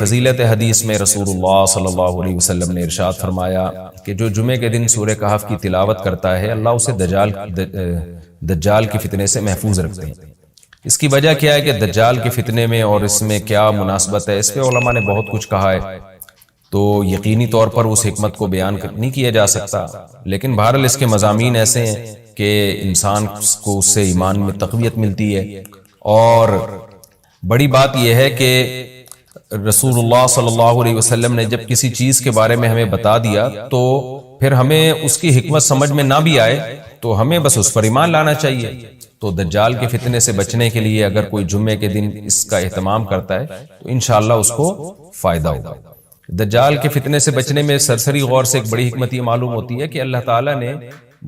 فضیلت حدیث میں رسول اللہ صلی اللہ علیہ وسلم نے ارشاد فرمایا کہ جو جمعے کے دن سورہ کہف کی تلاوت کرتا ہے اللہ اسے دجال کے فتنے سے محفوظ رکھتے ہیں۔ اس کی وجہ کیا ہے کہ دجال کے فتنے میں اور اس میں کیا مناسبت ہے، اس پہ علماء نے بہت کچھ کہا ہے، تو یقینی طور پر اس حکمت کو بیان نہیں کیا جا سکتا، لیکن بہرحال اس کے مضامین ایسے ہیں کہ انسان کو اس سے ایمان میں تقویت ملتی ہے۔ اور بڑی بات یہ ہے کہ رسول اللہ صلی اللہ علیہ وسلم نے جب کسی چیز کے بارے میں ہمیں بتا دیا تو پھر ہمیں اس کی حکمت سمجھ میں نہ بھی آئے تو ہمیں بس اس پر ایمان لانا چاہیے۔ تو دجال کے فتنے سے بچنے کے لیے اگر کوئی جمعے کے دن اس کا اہتمام کرتا ہے تو انشاءاللہ اس کو فائدہ ہوگا۔ دجال کے فتنے سے بچنے میں سرسری غور سے ایک بڑی حکمت یہ معلوم ہوتی ہے کہ اللہ تعالیٰ نے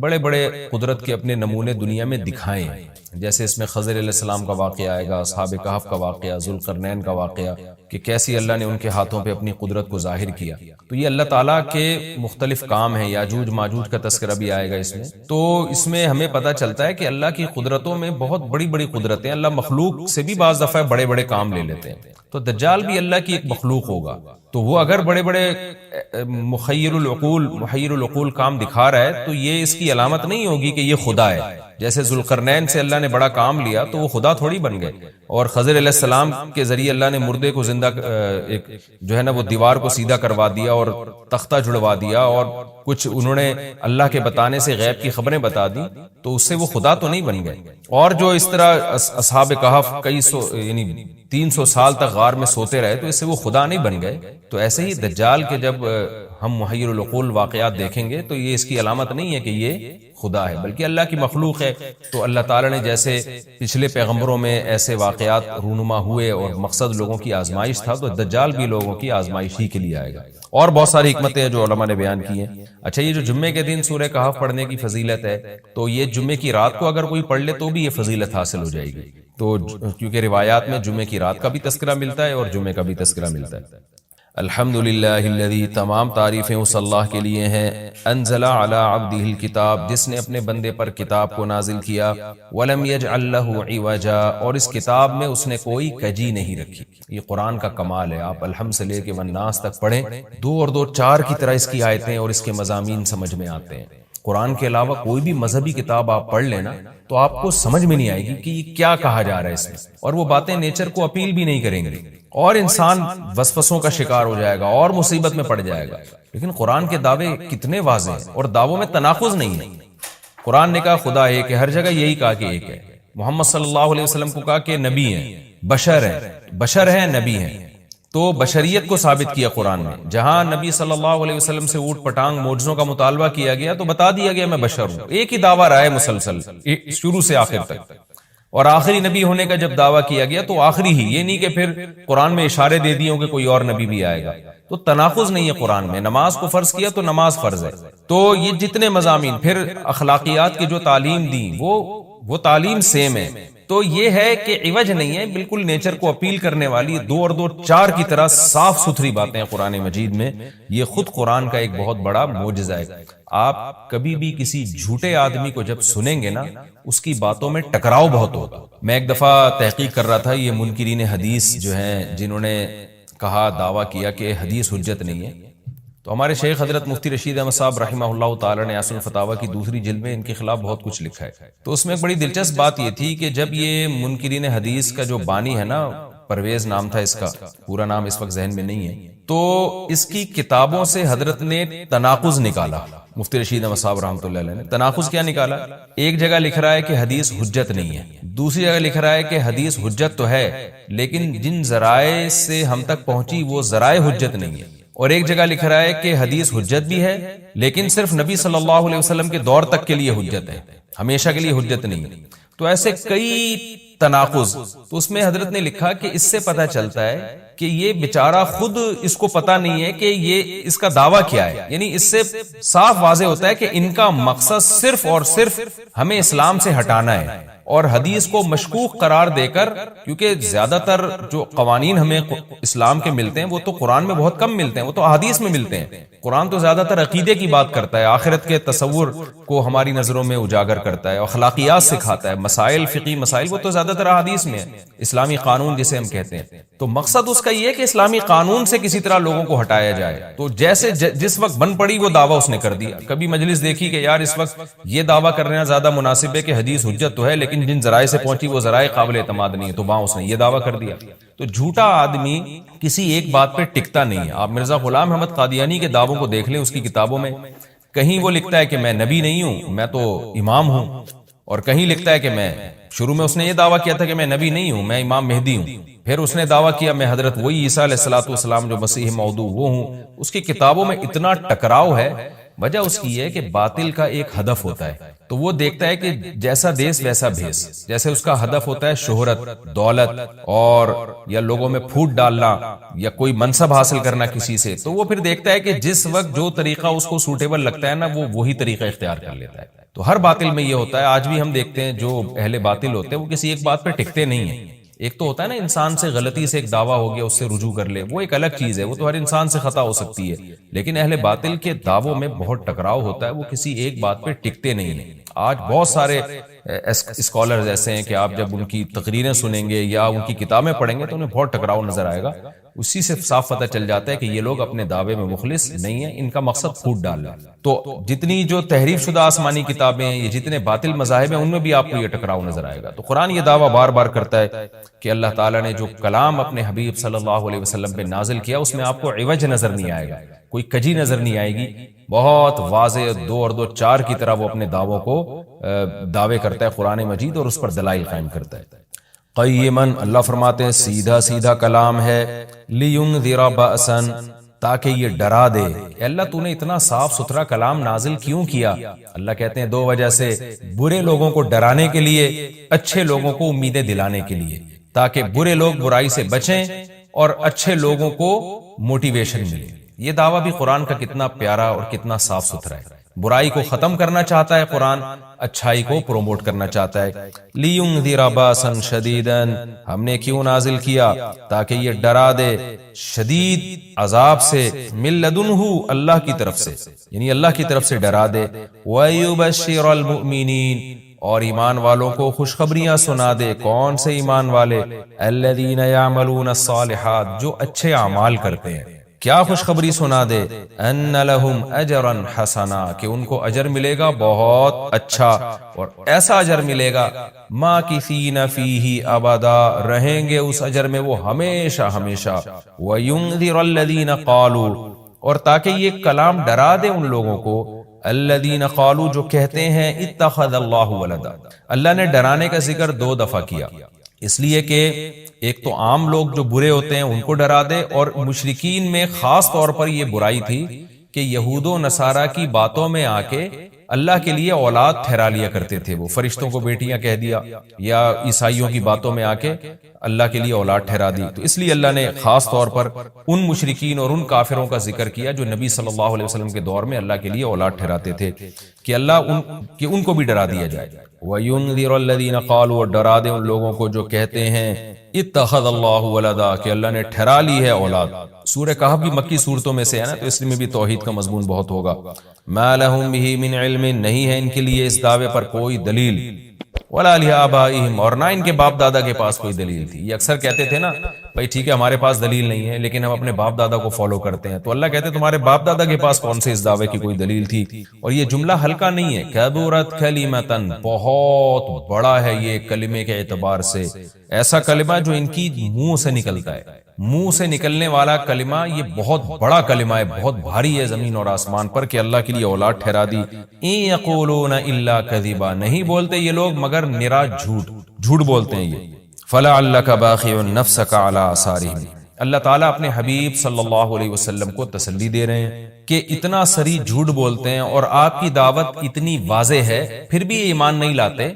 بڑے بڑے قدرت کے اپنے نمونے دنیا میں دکھائے ہیں، جیسے اس میں خضر علیہ السلام کا واقعہ آئے گا، اصحاب کہف کا واقعہ، ذوالقرنین کا واقعہ، کہ کیسی اللہ نے ان کے ہاتھوں پہ اپنی قدرت کو ظاہر کیا۔ تو یہ اللہ تعالیٰ کے مختلف کام ہیں، یاجوج ماجوج کا تذکرہ بھی آئے گا اس میں۔ تو اس میں ہمیں پتہ چلتا ہے کہ اللہ کی قدرتوں میں بہت بڑی بڑی قدرتیں، اللہ مخلوق سے بھی بعض دفعہ بڑے بڑے کام لے لیتے ہیں۔ تو دجال بھی اللہ کی ایک مخلوق ہوگا، تو وہ اگر بڑے بڑے محیر العقول کام دکھا رہا ہے تو یہ اس کی علامت نہیں ہوگی کہ یہ خدا ہے۔ جیسے ذوالقرنین سے اللہ نے بڑا کام لیا تو وہ خدا تھوڑی بن گئے، اور خضر علیہ السلام کے ذریعے اللہ نے مردے کو زندہ ایک جو ہے نا وہ دیوار کو سیدھا کروا دیا اور تختہ جڑوا دیا، اور کچھ انہوں نے اللہ کے بتانے سے غیب کی خبریں بتا دی، تو اس سے وہ خدا تو نہیں بن گئے۔ اور جو اس طرح اصحاب کہف کئی سو یعنی 300 سال تک غار میں سوتے رہے تو اس سے وہ خدا نہیں بن گئے۔ تو ایسے ہی دجال کے جب ہم محیر العقول واقعات دیکھیں گے تو یہ اس کی علامت نہیں ہے کہ یہ خدا ہے، بلکہ اللہ کی مخلوق ہے۔ تو اللہ تعالیٰ نے جیسے پچھلے پیغمبروں میں ایسے واقعات رونما ہوئے اور مقصد لوگوں کی آزمائش تھا، تو دجال بھی لوگوں کی آزمائش ہی کے لیے آئے گا۔ اور بہت ساری حکمتیں جو علماء نے بیان کی ہیں۔ اچھا، یہ جو جمعے کے دن سورہ کہف پڑھنے کی فضیلت ہے، تو یہ جمعے کی رات کو اگر کوئی پڑھ لے تو بھی یہ فضیلت حاصل ہو جائے گی، تو کیونکہ روایات میں جمعے کی رات کا بھی تذکرہ ملتا ہے اور جمعے کا بھی تذکرہ ملتا ہے۔ الحمدللہ الذی، تمام تعریفیں اس اللہ کے لیے ہیں، انزل علی عبدہ الکتاب، جس نے اپنے بندے پر کتاب کو نازل کیا، ولم یجعل لہ عوجا، اور اس کتاب میں اس نے کوئی کجی نہیں رکھی۔ یہ قرآن کا کمال ہے، آپ الحمد سے لے کے والناس تک پڑھیں، 2 اور 2 4 کی طرح اس کی آیتیں اور اس کے مضامین سمجھ میں آتے ہیں۔ قرآن کے علاوہ کوئی بھی مذہبی کتاب آپ پڑھ لینا تو آپ کو سمجھ میں نہیں آئے گی کہ یہ کیا کہا جا رہا ہے اس میں، اور وہ باتیں نیچر کو اپیل بھی نہیں کریں گے، اور انسان وسوسوں کا شکار ہو جائے گا اور مصیبت میں پڑ جائے گا۔ لیکن قرآن کے دعوے کتنے واضح ہیں، اور دعووں میں تناقض نہیں ہے۔ قرآن نے کہا خدا ایک ہے، ہر جگہ یہی کہا کہ ایک ہے۔ محمد صلی اللہ علیہ وسلم کو کہا کہ نبی ہیں، بشر ہیں نبی ہیں، تو بشریت کو ثابت کیا قرآن نے۔ جہاں نبی صلی اللہ علیہ وسلم سے اوٹ پٹانگ معجزوں کا مطالبہ کیا گیا تو بتا دیا گیا میں بشر ہوں۔ ایک ہی دعویٰ رہا ہے مسلسل شروع سے آخر تک، اور آخری نبی ہونے کا جب دعویٰ کیا گیا تو آخری ہی، یہ نہیں کہ پھر قرآن میں اشارے دے دیے ہوں کہ کوئی اور نبی بھی آئے گا۔ تو تناقض نہیں ہے قرآن میں۔ نماز کو فرض کیا تو نماز فرض ہے۔ تو یہ جتنے مضامین، پھر اخلاقیات کی جو تعلیم دی وہ تعلیم سیم ہے۔ تو یہ ہے کہ عوج نہیں ہے، بالکل نیچر کو اپیل کرنے والی 2 اور 2 4 کی طرح صاف ستھری باتیں ہیں قرآن مجید میں۔ یہ خود قرآن کا ایک بہت بڑا معجزہ ہے۔ آپ کبھی بھی کسی جھوٹے آدمی کو جب سنیں گے نا، اس کی باتوں میں ٹکراؤ بہت ہوگا۔ میں ایک دفعہ تحقیق کر رہا تھا، یہ منکرین حدیث جو ہیں جنہوں نے کہا، دعویٰ کیا کہ حدیث حجت نہیں ہے، تو ہمارے شیخ حضرت مفتی رشید احمد صاحب رحمہ اللہ تعالی نے اصل الفتاوی کی 2 جلد میں ان کے خلاف بہت کچھ لکھا ہے۔ تو اس میں ایک بڑی دلچسپ بات یہ تھی کہ جب یہ منکرین حدیث کا جو بانی ہے نا، پرویز نام تھا اس کا، پورا نام اس وقت ذہن میں نہیں ہے، تو اس کی کتابوں سے حضرت نے تناقض نکالا۔ مفتی رشید احمد صاحب رحمۃ اللہ علیہ نے تناقض کیا نکالا؟ ایک جگہ لکھ رہا ہے کہ حدیث حجت نہیں ہے، دوسری جگہ لکھ رہا ہے کہ حدیث حجت تو ہے لیکن جن ذرائع سے ہم تک پہنچی وہ ذرائع حجت نہیں ہے، اور ایک جگہ لکھ رہا ہے کہ حدیث حجت بھی ہے لیکن صرف نبی صلی اللہ علیہ وسلم کے دور تک کے لیے حجت ہے، ہمیشہ کے لیے حجت نہیں ہے۔ تو ایسے کئی تناقض، تو اس میں حضرت نے لکھا کہ اس سے پتہ چلتا ہے کہ یہ بیچارہ خود اس کو پتہ نہیں ہے کہ یہ اس کا دعویٰ کیا ہے۔ یعنی اس سے صاف واضح ہوتا ہے کہ ان کا مقصد صرف اور صرف ہمیں اسلام سے ہٹانا ہے۔ اور حدیث کو مشکوک قرار دے کر، کیونکہ زیادہ تر جو قوانین ہمیں اسلام کے ملتے ہیں وہ تو قرآن میں بہت کم ملتے ہیں، وہ تو احادیث میں ملتے ہیں۔ قرآن تو زیادہ تر عقیدے کی بات کرتا ہے، آخرت کے تصور کو ہماری نظروں میں اجاگر کرتا ہے، اخلاقیات سکھاتا ہے، مسائل، فقہی مسائل وہ تو زیادہ تر احادیث میں ہے، اسلامی قانون جسے ہم کہتے ہیں۔ تو مقصد اس کا یہ ہے کہ اسلامی قانون سے کسی طرح لوگوں کو ہٹایا جائے۔ تو جیسے جس وقت بن پڑی وہ دعویٰ اس نے کر دیا۔ کبھی مجلس دیکھی کہ یار اس وقت یہ دعویٰ کرنا زیادہ مناسب ہے کہ حدیث حجت تو ہے لیکن جن ذرائع سے پہنچی وہ ذرائع قابل اعتماد نہیں ہے، تو وہاں اس نے یہ دعویٰ کر دیا۔ تو جھوٹا آدمی کسی ایک بات پہ ٹکتا نہیں ہے۔ آپ مرزا غلام احمد قادیانی کے دعووں کو دیکھ لیں، اس کی کتابوں میں کہیں وہ لکھتا ہے کہ میں نبی نہیں ہوں، میں تو امام ہوں، اور کہیں لکھتا ہے کہ میں، شروع میں اس نے یہ دعویٰ کیا تھا کہ میں نبی نہیں ہوں، میں امام مہدی ہوں، پھر اس نے دعویٰ کیا میں حضرت وہی عیسیٰ علیہ السلام جو مسیح موعود وہ ہوں۔ اس کی کتابوں میں اتنا ٹکراؤ ہے، وجہ اس کی ہے کہ باطل کا ایک ہدف ہوتا ہے، تو وہ دیکھتا ہے کہ جیسا دیس ویسا بھیس، جیسے اس کا ہدف ہوتا ہے شہرت، دولت، اور یا لوگوں میں پھوٹ ڈالنا یا کوئی منصب حاصل کرنا کسی سے، تو وہ پھر دیکھتا ہے کہ جس وقت جو طریقہ اس کو سوٹیبل لگتا ہے نا وہ وہی طریقہ اختیار کر لیتا ہے۔ تو ہر باطل میں یہ ہوتا ہے، آج بھی ہم دیکھتے ہیں جو اہل باطل ہوتے ہیں وہ کسی ایک بات پہ ٹکتے نہیں ہیں۔ ایک تو ہوتا ہے نا انسان سے غلطی سے ایک دعویٰ ہو گیا اس سے رجوع کر لے، وہ ایک الگ چیز ہے، وہ تو ہر انسان سے خطا ہو سکتی ہے، لیکن اہل باطل کے دعووں میں بہت ٹکراؤ ہوتا ہے، وہ کسی ایک بات پہ ٹکتے نہیں ہیں۔ آج بہت سارے اسکالرز ایسے ہیں کہ آپ جب ان کی تقریریں سنیں گے یا ان کی کتابیں پڑھیں گے تو انہیں بہت ٹکراؤ نظر آئے گا، اسی سے صاف پتہ چل جاتا ہے کہ یہ لوگ اپنے دعوے میں مخلص نہیں ہیں، ان کا مقصد پھوٹ ڈالنا۔ تو جتنی جو تحریف شدہ آسمانی کتابیں ہیں، یہ جتنے باطل مذاہب ہیں، ان میں بھی آپ کو یہ ٹکراؤ نظر آئے گا۔ تو قرآن یہ دعویٰ بار بار کرتا ہے کہ اللہ تعالیٰ نے جو کلام اپنے حبیب صلی اللہ علیہ وسلم پہ نازل کیا اس میں آپ کو عوج نظر نہیں آئے گا، کوئی کجی نظر نہیں آئے گی، بہت واضح 2 اور 2 4 کی طرح وہ اپنے دعووں کو دعوے کرتا ہے قرآن مجید، اور اس پر دلائل قائم کرتا ہے۔ قیمن، اللہ فرماتے ہیں سیدھا سیدھا کلام ہے، لینذر بأسا، تاکہ یہ ڈرا دے۔ اے اللہ تو نے اتنا صاف ستھرا کلام نازل کیوں کیا؟ اللہ کہتے ہیں 2 وجہ سے، برے لوگوں کو ڈرانے کے لیے، اچھے لوگوں کو امیدیں دلانے کے لیے، تاکہ برے لوگ برائی سے بچیں اور اچھے لوگوں کو موٹیویشن ملے۔ یہ دعویٰ بھی قرآن کا کتنا پیارا اور کتنا صاف ستھرا ہے۔ برائی کو ختم کرنا چاہتا ہے قرآن، اچھائی کو پروموٹ کرنا چاہتا ہے۔ لِيُنذِرَ بَأْسًا شَدِيدًا، ہم نے کیوں نازل کیا؟ تاکہ یہ ڈرا دے شدید عذاب سے، مِن لَدُنْهُ، اللہ کی طرف سے، یعنی اللہ کی طرف سے ڈرا دے، وَيُبَشِّرَ الْمُؤْمِنِينَ، اور ایمان والوں کو خوشخبریاں سنا دے۔ کون سے ایمان والے؟ الَّذِينَ يَعْمَلُونَ الصَّالِحَاتِ، جو اچھے اعمال کرتے ہیں۔ کیا خوشخبری سنا دے؟ ان لہم اجرا حسنا، کہ ان کو اجر ملے گا بہت اچھا، اور ایسا اجر ملے گا ماکثین فیہ ابدا، رہیں گے اس اجر میں وہ ہمیشہ ہمیشہ۔ وینذر الذین قالوا، اور تاکہ یہ کلام ڈرا دے ان لوگوں کو، الذین قالوا، جو کہتے ہیں اتخذ اللہ ولدا۔ اللہ نے ڈرانے کا ذکر 2 دفعہ کیا، اس لیے کہ ایک تو عام لوگ جو برے ہوتے ہیں ان کو ڈرا دے، اور مشرکین میں خاص طور پر یہ برائی تھی کہ یہود و نصارہ کی باتوں میں آ کے اللہ کے لیے اولاد ٹھہرا لیا کرتے تھے، وہ فرشتوں کو بیٹیاں کہہ دیا، یا عیسائیوں کی باتوں میں آ کے اللہ کے لیے اولاد ٹھہرا دی۔ تو اس لیے اللہ نے خاص طور پر ان مشرکین اور ان کافروں کا ذکر کیا جو نبی صلی اللہ علیہ وسلم کے دور میں اللہ کے لیے اولاد ٹھہراتے تھے، کہ اللہ ان کو بھی ڈرا دیا جائے۔ وَيُنذِرَ الَّذِينَ قَالُوا، اور ڈرا دے ان لوگوں کو جو کہتے ہیں اتخذ اللہ ولدا، کہ اللہ نے ٹھہرا لی ہے اولاد۔ سورہ کہف بھی مکی صورتوں میں سے ہے نا، تو اس میں بھی توحید کا مضمون بہت ہوگا۔ ما لہم بہ من علم، نہیں ہے ان کے لیے اس دعوے پر کوئی دلیل، ولا لآبائہم، اور نہ ان کے باپ دادا کے پاس کوئی دلیل تھی۔ یہ اکثر کہتے تھے نا بھائی ٹھیک ہے ہمارے پاس دلیل نہیں ہے لیکن ہم اپنے باپ دادا کو فالو کرتے ہیں، تو اللہ کہتے ہیں تمہارے باپ دادا کے پاس کون سے اس دعوے کی کوئی دلیل تھی؟ اور یہ جملہ ہلکا نہیں ہے، کبرت کلمۃ، بہت بڑا ہے یہ کلمے کے اعتبار سے، ایسا کلمہ جو ان کی منہ سے نکلتا ہے، منہ سے نکلنے والا کلمہ یہ بہت بڑا کلمہ ہے، بہت بھاری ہے زمین اور آسمان پر، کہ اللہ کے لیے اولاد ٹھہرا دی۔ ان یقولون الا کذبا، نہیں بولتے یہ لوگ مگر نرا جھوٹ بولتے ہیں یہ۔ فلعلک باخع نفسک علی آثارہم، اللہ تعالیٰ اپنے حبیب صلی اللہ علیہ وسلم کو تسلی دے رہے ہیں کہ اتنا سری جھوٹ بولتے ہیں اور آپ کی دعوت اتنی واضح ہے پھر بھی ایمان نہیں لاتے،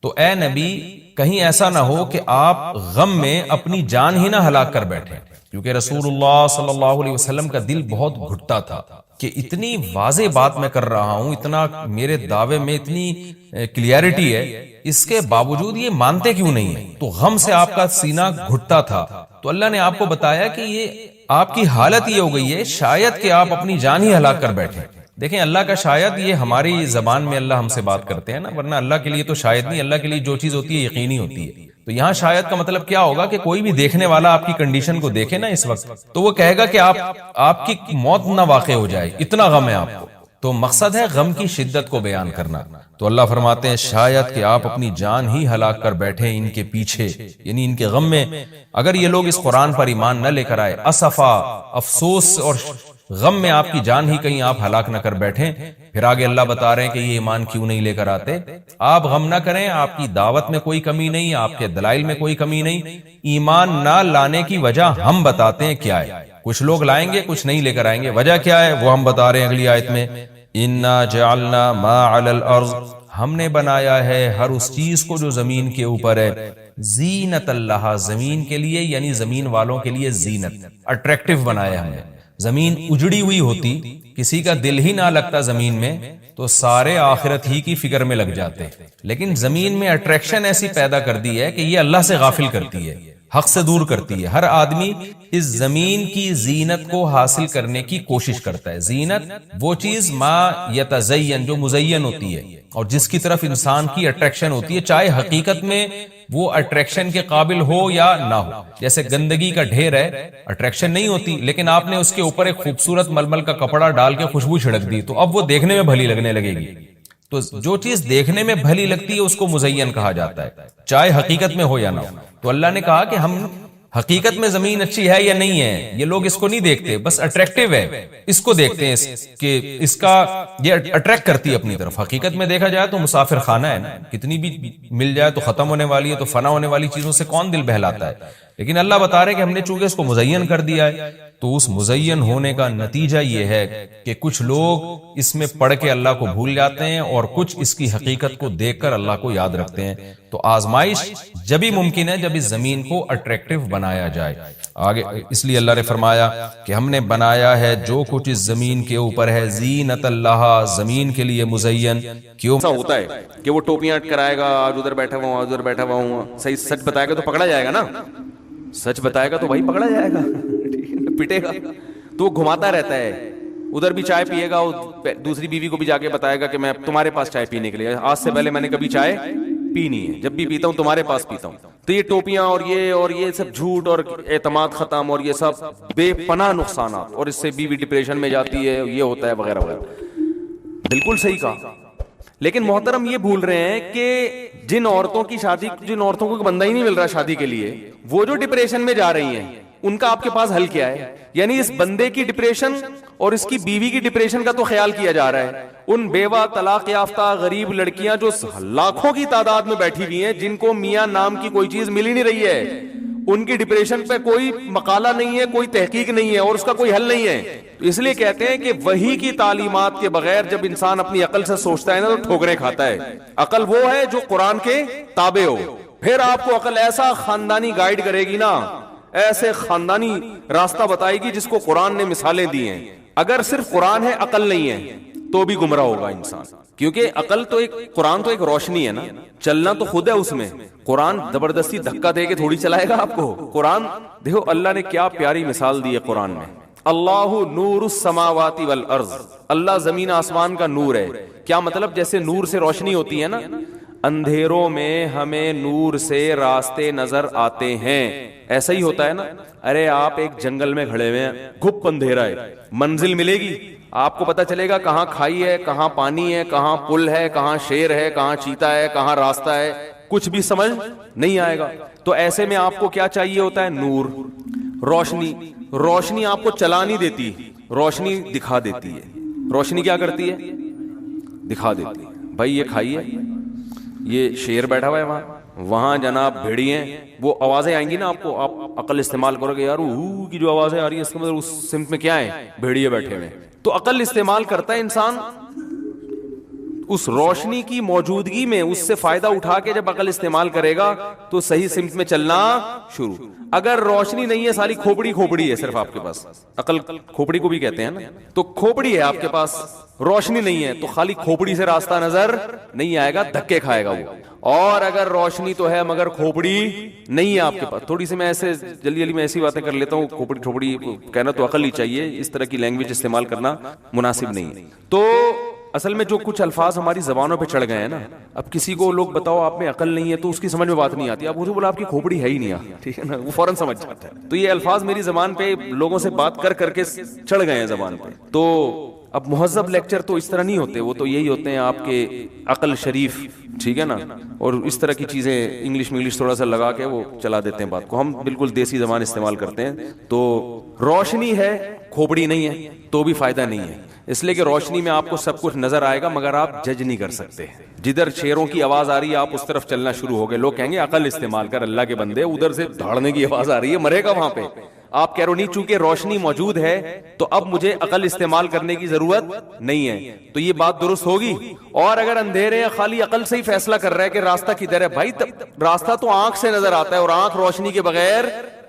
تو اے نبی کہیں ایسا نہ ہو کہ آپ غم میں اپنی جان ہی نہ ہلاک کر بیٹھیں، کیونکہ رسول اللہ صلی اللہ علیہ وسلم کا دل بہت گھٹتا تھا، کہ اتنی واضح بات میں کر رہا ہوں, اتنا میرے دعوے میں اتنی کلیئرٹی ہے, اس کے باوجود یہ مانتے کیوں نہیں ہیں؟ تو غم سے آپ کا سینہ گھٹتا تھا. تو اللہ نے آپ کو بتایا کہ یہ آپ کی حالت یہ ہو گئی ہے شاید کہ آپ اپنی جان ہی ہلاک کر بیٹھے. دیکھیں اللہ کا شاید یہ ہماری زبان میں اللہ ہم سے بات کرتے ہیں نا, ورنہ اللہ کے لیے تو شاید نہیں, اللہ کے لیے جو چیز ہوتی ہے یقینی ہوتی ہے. تو یہاں شاید کا مطلب کیا ہوگا کہ کوئی بھی دیکھنے والا آپ کی کنڈیشن کو دیکھے نا اس وقت, تو وہ کہے گا کہ آپ کی موت نہ واقع ہو جائے, اتنا غم ہے آپ کو. تو مقصد ہے غم کی شدت کو بیان کرنا. تو اللہ فرماتے ہیں شاید کہ آپ اپنی جان ہی ہلاک کر بیٹھے ان کے پیچھے, یعنی ان کے غم میں. اگر یہ لوگ اس قرآن پر ایمان نہ لے کر آئے, اسفا افسوس اور غم میں آپ کی جان ہی کہیں آپ ہلاک نہ کر بیٹھیں. پھر آگے اللہ بتا رہے ہیں کہ یہ ایمان کیوں نہیں لے کر آتے. آپ غم نہ کریں, آپ کی دعوت میں کوئی کمی نہیں, آپ کے دلائل میں کوئی کمی نہیں. ایمان نہ لانے کی وجہ ہم بتاتے ہیں کیا ہے. کچھ لوگ لائیں گے, کچھ نہیں لے کر آئیں گے. وجہ کیا ہے وہ ہم بتا رہے ہیں اگلی آیت میں, انا جعلنا ما علی الارض, ہم نے بنایا ہے ہر اس چیز کو جو زمین کے اوپر ہے, زینت اللہ, زمین کے لیے, یعنی زمین والوں کے لیے زینت, اٹریکٹیو بنایا ہم نے. زمین اجڑی ہوئی ہوتی, کسی کا دل ہی نہ لگتا زمین میں, تو سارے آخرت ہی کی فکر میں لگ جاتے. لیکن زمین میں اٹریکشن ایسی پیدا کر دی ہے کہ یہ اللہ سے غافل کرتی ہے, حق سے دور کرتی ہے. ہر آدمی اس زمین کی زینت کو حاصل کرنے کی کوشش کرتا ہے. زینت وہ چیز ما یتزین, جو مزین ہوتی ہے اور جس کی طرف انسان کی اٹریکشن ہوتی ہے, چاہے حقیقت میں وہ اٹریکشن کے قابل ہو یا نہ ہو. جیسے گندگی کا ڈھیر ہے, اٹریکشن نہیں ہوتی, لیکن آپ نے اس کے اوپر ایک خوبصورت ململ کا کپڑا ڈال کے خوشبو چھڑک دی, تو اب وہ دیکھنے میں بھلی لگنے لگے گی. تو جو چیز دیکھنے میں بھلی لگتی ہے اس کو مزین کہا جاتا ہے, چاہے حقیقت میں ہو یا نہ ہو. تو اللہ نے کہا کہ ہم حقیقت میں زمین اچھی ہے یا نہیں ہے, یہ لوگ اس کو نہیں دیکھتے, بس اٹریکٹیو ہے اس کو دیکھتے ہیں کہ اس کا یہ اٹریکٹ کرتی ہے اپنی طرف. حقیقت میں دیکھا جائے تو مسافر خانہ ہے نا, کتنی بھی مل جائے تو ختم ہونے والی ہے, تو فنا ہونے والی چیزوں سے کون دل بہلاتا ہے. لیکن اللہ بتا رہے کہ ہم نے چونکہ اس کو مزین کر دیا ہے, تو اس مزین ہونے کا نتیجہ یہ ہے کہ کچھ لوگ اس میں پڑھ کے اللہ کو بھول جاتے ہیں اور کچھ اس کی حقیقت کو دیکھ کر اللہ کو یاد رکھتے ہیں. تو آزمائش جبھی ممکن ہے جب اس زمین کو اٹریکٹیو بنایا جائے. آگے اس لیے اللہ نے فرمایا کہ ہم نے بنایا ہے جو کچھ اس زمین کے اوپر ہے, زینت اللہ, زمین کے لیے مزین. کیوں ایسا ہوتا ہے کہ وہ ٹوپیاں کرائے گا, آج ادھر بیٹھا ہوا ہوں, آج ادھر بیٹھا ہوا ہوں, صحیح سچ بتائے گا تو پکڑا جائے گا نا, سچ بتائے گا تو بھائی پکڑا جائے گا, پٹے گا. تو وہ گھماتا رہتا ہے, ادھر بھی چائے پیے گا, دوسری بیوی کو بھی جا کے بتائے گا کہ میں تمہارے پاس چائے پینے کے لیے, آج سے پہلے میں نے کبھی چائے پینی ہے, جب بھی پیتا ہوں تمہارے پاس پیتا ہوں. تو یہ ٹوپیاں اور یہ سب جھوٹ اور اعتماد ختم اور یہ سب بے پناہ نقصانات, اور اس سے بیوی ڈپریشن میں جاتی ہے, یہ ہوتا ہے وغیرہ وغیرہ. بالکل صحیح کہا. لیکن محترم یہ بھول رہے ہیں کہ جن عورتوں کو بندہ ہی نہیں مل رہا شادی کے لیے, وہ جو ڈپریشن میں جا رہی ہیں, ان کا آپ کے پاس حل کیا ہے؟ یعنی اس بندے کی ڈپریشن اور اس کی بیوی کی ڈپریشن کا تو خیال کیا جا رہا ہے. ان بیوہ, طلاق یافتہ, غریب لڑکیاں جو لاکھوں کی تعداد میں بیٹھی ہوئی ہیں, جن کو میاں نام کی کوئی چیز مل ہی نہیں رہی ہے, ان کی ڈپریشن پہ کوئی مقالہ نہیں ہے, کوئی تحقیق نہیں ہے, اور اس کا کوئی حل نہیں ہے. اس لیے کہتے ہیں کہ وحی کی تعلیمات کے بغیر جب انسان اپنی عقل سے سوچتا ہے نا, تو ٹھوکریں کھاتا ہے. عقل وہ ہے جو قرآن کے تابع ہو. پھر آپ کو عقل ایسا خاندانی گائیڈ کرے گی نا, ایسے خاندانی راستہ بتائے گی جس کو قرآن نے مثالیں دی ہیں. اگر صرف قرآن ہے, عقل نہیں ہے, تو بھی گمراہ ہوگا انسان. کیونکہ عقل تو قرآن تو ایک روشنی ہے نا, چلنا تو خود ہے اس میں. قرآن زبردستی دھکا دے کے تھوڑی چلائے گا آپ کو. قرآن دیکھو اللہ نے کیا پیاری مثال دی ہے قرآن میں. اللہ نور السماوات والارض, اللہ زمین آسمان کا نور ہے. کیا مطلب؟ جیسے نور سے روشنی ہوتی ہے نا, اندھیروں میں ہمیں نور سے راستے نظر آتے ہیں, ایسا ہی ہوتا ہے نا. ارے آپ ایک جنگل میں کھڑے ہوئے ہیں, گھپ اندھیرا ہے, منزل ملے گی آپ کو, پتہ چلے گا کہاں کھائی ہے, کہاں پانی ہے, کہاں پل ہے, کہاں شیر ہے, کہاں چیتا ہے, کہاں راستہ ہے, کچھ بھی سمجھ نہیں آئے گا. تو ایسے میں آپ کو کیا چاہیے ہوتا ہے؟ نور, روشنی. روشنی آپ کو چلا نہیں دیتی, روشنی دکھا دیتی ہے. روشنی کیا کرتی ہے؟ دکھا دیتی ہے. بھائی یہ کھائیے, یہ شیر بیٹھا ہوا ہے وہاں جناب بھیڑی ہیں, وہ آوازیں آئیں گی نا آپ کو, آپ عقل استعمال کرو گے, یار کی جو آوازیں آ رہی ہیں اس کے مطلب اس سمت میں کیا ہے؟ بھیڑیے بیٹھے ہوئے. تو عقل استعمال کرتا ہے انسان, اس روشنی کی موجودگی میں اس سے فائدہ اٹھا کے جب عقل استعمال کرے گا تو صحیح سمت میں چلنا شروع. اگر روشنی نہیں ہے، ساری کھوپڑی ہے صرف آپ کے پاس، عقل کھوپڑی کو بھی کہتے ہیں نا، تو کھوپڑی ہے آپ کے پاس، روشنی نہیں ہے، تو خالی کھوپڑی سے راستہ نظر نہیں آئے گا، دھکے کھائے گا وہ. اور اگر روشنی تو ہے مگر کھوپڑی نہیں ہے آپ کے پاس، تھوڑی سی میں ایسے جلدی میں ایسی باتیں کر لیتا ہوں، کھوپڑی ٹھوپڑی کہنا تو عقل ہی چاہیے، اس طرح کی لینگویج استعمال کرنا مناسب نہیں ہے. تو اصل میں جو کچھ الفاظ ہماری زبانوں پہ چڑھ گئے ہیں نا، اب کسی کو لوگ بتاؤ آپ میں عقل نہیں ہے تو اس کی سمجھ میں بات نہیں آتی، آپ اسے بولا آپ کی کھوپڑی ہے ہی نہیں، ٹھیک ہے نا، وہ فوراً سمجھ جاتا ہے. تو یہ الفاظ میری زبان پہ لوگوں سے بات کر کر کے چڑھ گئے ہیں زبان پہ. تو اب مہذب لیکچر تو اس طرح نہیں ہوتے، وہ تو یہی ہوتے ہیں آپ کے عقل شریف، ٹھیک ہے نا، اور اس طرح کی چیزیں انگلش تھوڑا سا لگا کے وہ چلا دیتے ہیں بات کو. ہم بالکل دیسی زبان استعمال کرتے ہیں. تو روشنی ہے، کھوپڑی نہیں ہے تو بھی فائدہ نہیں ہے، اس لیے کہ روشنی میں آپ کو سب کچھ نظر آئے گا مگر آپ جج نہیں کر سکتے. جدھر شیروں کی آواز آ رہی ہے آپ اس طرف چلنا شروع ہو گئے، لوگ کہیں گے عقل استعمال کر، اللہ کے بندے ادھر سے دھاڑنے کی آواز آ رہی ہے، مرے گا وہاں پہ. آپ کہہ رہے ہو نہیں، چونکہ روشنی موجود ہے تو اب مجھے عقل استعمال کرنے کی ضرورت نہیں ہے، تو یہ بات درست ہوگی. اور اگر اندھیرے یا خالی عقل سے ہی فیصلہ کر رہا ہے کہ راستہ کدھر ہے، بھائی راستہ تو آنکھ سے نظر آتا ہے اور آنکھ روشنی کے بغیر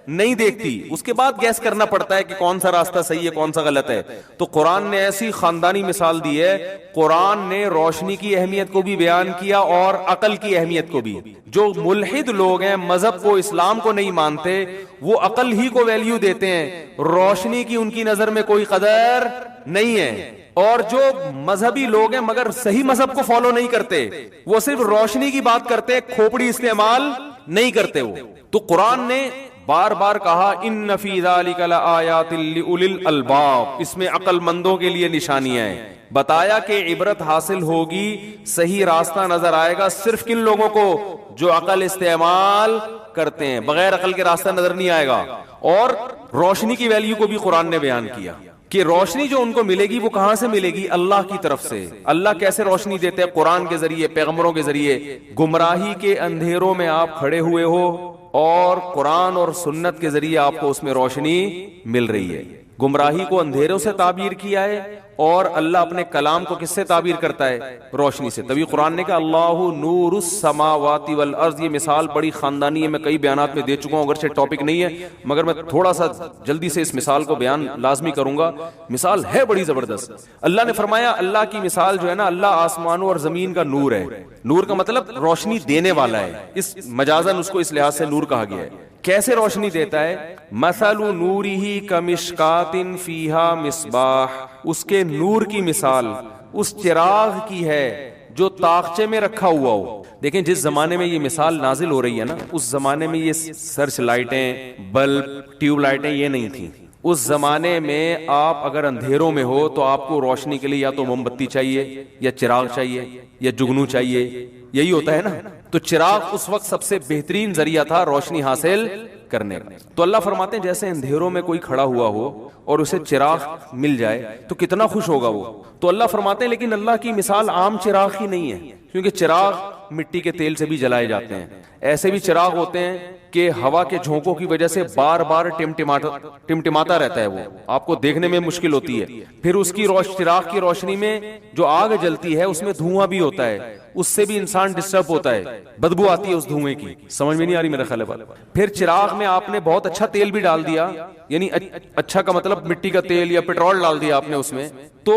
نہیں دیکھتی، اس کے بعد گیس کرنا پڑتا ہے کہ کون سا راستہ صحیح ہے کون سا غلط ہے. تو قرآن نے ایسی خاندانی مثال دی ہے، قرآن نے روشنی کی اہمیت کو بھی بیان کیا اور عقل کی اہمیت کو بھی. جو ملحد لوگ ہیں، مذہب کو اسلام کو نہیں مانتے، وہ عقل ہی کو ویلیو دیتے ہیں، روشنی کی ان کی نظر میں کوئی قدر نہیں ہے. اور جو مذہبی لوگ ہیں مگر صحیح مذہب کو فالو نہیں کرتے، وہ صرف روشنی کی بات کرتے، کھوپڑی استعمال نہیں کرتے وہ. تو قرآن نے بار بار کہا ان فی ذلک لآیات لأولی الالباب، اس میں عقل مندوں کے لیے نشانیاں ہیں. بتایا کہ عبرت حاصل ہوگی، صحیح راستہ نظر آئے گا صرف کن لوگوں کو، جو عقل استعمال کرتے ہیں، بغیر عقل کے راستہ نظر نہیں آئے گا. اور روشنی کی ویلیو کو بھی قرآن نے بیان کیا کہ روشنی جو ان کو ملے گی وہ کہاں سے ملے گی، اللہ کی طرف سے. اللہ کیسے روشنی دیتے ہیں؟ قرآن کے ذریعے، پیغمبروں کے ذریعے. گمراہی کے اندھیروں میں آپ کھڑے ہوئے ہو اور قرآن اور سنت کے ذریعے آپ کو اس میں روشنی مل رہی ہے. گمراہی کو اندھیروں سے تعبیر کیا ہے اور اللہ اپنے کلام کو کس سے تعبیر کرتا ہے؟ روشنی سے. تبھی قرآن نے کہا اللہ نور السماوات والارض. یہ مثال بڑی خاندانی ہے، میں کئی بیانات میں دے چکا ہوں، اگرچہ ٹاپک نہیں ہے مگر میں تھوڑا سا جلدی سے اس مثال کو بیان لازمی کروں گا. مثال ہے بڑی زبردست. اللہ نے فرمایا اللہ کی مثال جو ہے نا، اللہ آسمانوں اور زمین کا نور ہے. نور کا مطلب روشنی دینے والا ہے، اس مجازن اس کو اس لحاظ سے نور کہا گیا ہے. کیسے روشنی دیتا ہے؟ مثل نورہ کمشکات فیہا مصباح. اس کے نور کی مثال اس چراغ کی ہے جو طاقچے میں رکھا ہوا ہو. دیکھیں جس زمانے میں یہ مثال نازل ہو رہی ہے نا، اس زمانے میں یہ سرچ لائٹیں، بلب، ٹیوب لائٹیں یہ نہیں تھیں. اس زمانے میں آپ اگر اندھیروں میں ہو تو آپ کو روشنی کے لیے یا تو موم بتی چاہیے یا چراغ چاہیے یا جگنو چاہیے، یہی ہوتا ہے نا. تو چراغ اس وقت سب سے بہترین ذریعہ تھا روشنی حاصل کرنے کا. تو اللہ فرماتے ہیں جیسے اندھیروں میں کوئی کھڑا ہوا ہو اور اسے چراغ مل جائے تو کتنا خوش ہوگا وہ. تو اللہ فرماتے ہیں لیکن اللہ کی مثال عام چراغ ہی نہیں ہے، کیونکہ چراغ مٹی کے تیل سے بھی جلائے جاتے ہیں. ایسے بھی چراغ ہوتے ہیں کہ ہوا کے جھونکوں کی وجہ سے بار بار ٹمٹماتا رہتا ہے، وہ آپ کو دیکھنے میں مشکل ہوتی ہے. پھر اس کی چراغ کی روشنی میں جو آگ جلتی ہے اس میں دھواں بھی ہوتا ہے، اس سے بھی انسان ڈسٹرب ہوتا ہے، بدبو آتی ہے اس دھوئیں کی. سمجھ میں نہیں آ رہی میرا خیال ہے بات. پھر چراغ میں آپ نے بہت اچھا تیل بھی ڈال دیا، یعنی اچھا کا مطلب مٹی کا تیل یا پیٹرول ڈال دیا آپ نے اس میں، تو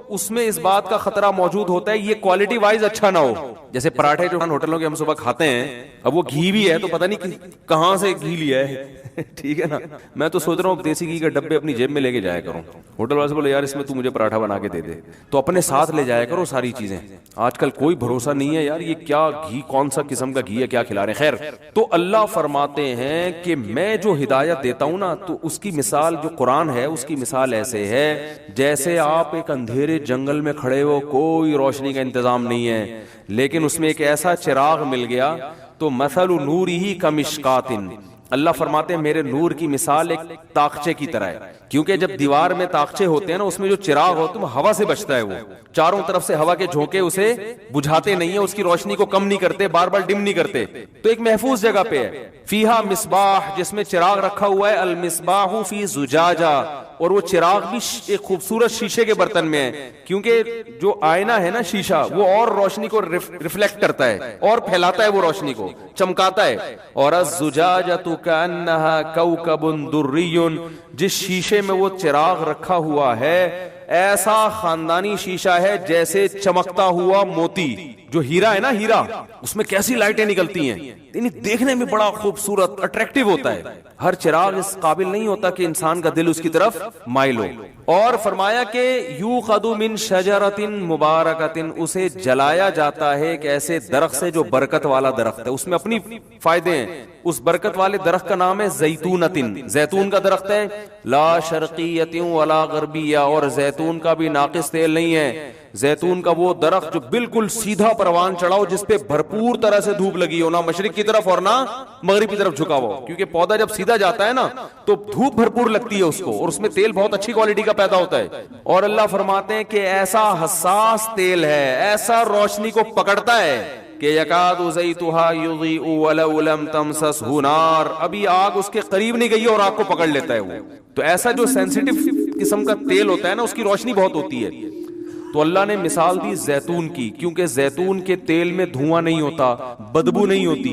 اس میں اس بات کا خطرہ موجود ہوتا ہے یہ کوالٹی وائز اچھا نہ ہو. جیسے پراٹھے جو ہوٹلوں کے ہم صبح کھاتے ہیں، اب وہ گھی بھی ہے تو پتہ نہیں کہاں سے گھی لیا ہے ٹھیک ہے نا. میں تو سوچ رہا ہوں دیسی گھی کے ڈبے اپنی جیب میں لے کے جایا کروں. ہوٹل والے سے بولے یار اس میں تو مجھے پراٹھا بنا کے دے دے، تو اپنے ساتھ لے جایا کرو ساری چیزیں. آج کل کوئی بھروسہ نہیں ہے یار، یہ کیا گھی، کون سا قسم کا گھی ہے، کیا کھلا رہے ہیں. خیر، تو اللہ فرماتے ہیں کہ میں جو ہدایت دیتا ہوں نا، تو اس کی مثال جو قرآن ہے اس کی مثال ایسے ہے جیسے آپ ایک اندھیرے جنگل میں کھڑے ہو، کوئی روشنی کا انتظام نہیں ہے، لیکن اس میں ایک ایسا چراغ مل گیا. تو مثل نورہ کمشکات، اللہ فرماتے ہیں میرے نور کی مثال ایک طاقچے کی طرح ہے. کیونکہ جب دیوار میں طاقچے ہوتے ہیں نا، اس میں جو چراغ ہوتا ہے ہوا سے بچتا ہے، وہ چاروں طرف سے ہوا کے جھونکے اسے بجھاتے نہیں ہیں، اس کی روشنی کو کم نہیں کرتے، بار بار ڈم نہیں کرتے. تو ایک محفوظ جگہ پہ ہے. فیہا مصباح، جس میں چراغ رکھا ہوا ہے. المصباح فی زجاجہ، اور وہ چراغ بھی ایک خوبصورت شیشے کے برتن میں ہے، کیونکہ جو آئینہ ہے نا شیشہ، وہ اور روشنی کو ریفلیکٹ کرتا ہے اور پھیلاتا ہے، وہ روشنی کو چمکاتا ہے. اور الزجاجۃ کأنہا کوکب دری، جس شیشے میں وہ چراغ رکھا ہوا ہے ایسا خاندانی شیشہ ہے جیسے چمکتا ہوا موتی. جو ہیرا ہے نا، ہیرا، اس میں کیسی لائٹیں نکلتی ہیں، یعنی دیکھنے میں بڑا خوبصورت اٹریکٹیو ہوتا ہے. ہر چراغ اس قابل نہیں ہوتا کہ انسان کا دل اس کی طرف مائل ہو. اور فرمایا کہ یوقد من شجرۃ مبارکۃ، اسے جلایا جاتا ہے ایک ایسے درخت سے جو برکت والا درخت ہے، اس میں اپنی فائدے ہیں. اس برکت والے درخت کا نام ہے زیتونۃ، زیتون کا درخت ہے. لا شرقیۃ ولا غربیہ، اور زیتون کا بھی ناقص تیل نہیں ہے. زیتون کا وہ درخت جو بالکل سیدھا پروان چڑھاؤ، جس پہ بھرپور طرح سے دھوپ لگی ہو، نہ مشرق کی طرف اور نہ مغرب کی طرف جھکا ہو، کیونکہ پودا جب سیدھا جاتا ہے نا تو دھوپ بھرپور لگتی ہے اس کو، اور اس میں تیل بہت اچھی کوالٹی کا پیدا ہوتا ہے. اور اللہ فرماتے ہیں کہ ایسا حساس تیل ہے، ایسا روشنی کو پکڑتا ہے کہ یکاد زیتھا یضیء ولو لم تمسسہ نار، ابھی آگ اس کے قریب نہیں گئی اور آگ کو پکڑ لیتا ہے وہ. تو ایسا جو سینسیٹیو قسم کا تیل ہوتا ہے نا، اس کی روشنی بہت ہوتی ہے. تو اللہ نے مثال دی زیتون کی، کیونکہ زیتون کے تیل میں دھواں نہیں ہوتا، بدبو نہیں ہوتی.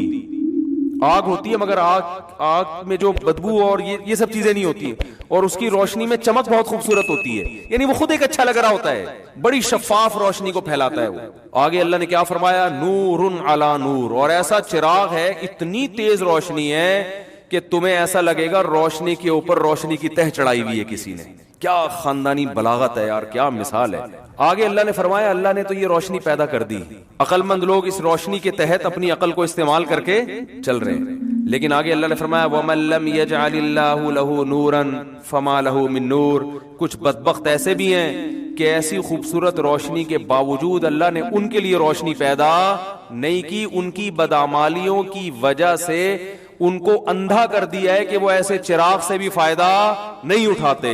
آگ ہوتی ہے مگر آگ میں جو بدبو اور یہ سب چیزیں نہیں ہوتی، اور اس کی روشنی میں چمک بہت خوبصورت ہوتی ہے، یعنی وہ خود ایک اچھا لگ رہا ہوتا ہے، بڑی شفاف روشنی کو پھیلاتا ہے وہ. آگے اللہ نے کیا فرمایا، نور علی نور، اور ایسا چراغ ہے، اتنی تیز روشنی ہے کہ تمہیں ایسا لگے گا روشنی کے اوپر روشنی کی تہ چڑھائی ہوئی ہے کسی نے. کیا خاندانی بلاغت ہے یار، کیا مثال ہے. آگے اللہ نے فرمایا اللہ نے تو یہ روشنی پیدا کر دی، عقل مند لوگ اس روشنی کے تحت اپنی عقل کو استعمال کر کے چل رہے ہیں. لیکن آگے اللہ نے فرمایا وَمَن لَّمْ يَجْعَلِ اللَّهُ لَهُ نُورًا فَمَا لَهُ مِن نُور. کچھ بدبخت ایسے بھی ہیں کہ ایسی خوبصورت روشنی کے باوجود اللہ نے ان کے لیے روشنی پیدا نہیں کی، ان کی بدعمالیوں کی وجہ سے ان کو اندھا کر دیا ہے کہ وہ ایسے چراغ سے بھی فائدہ نہیں اٹھاتے.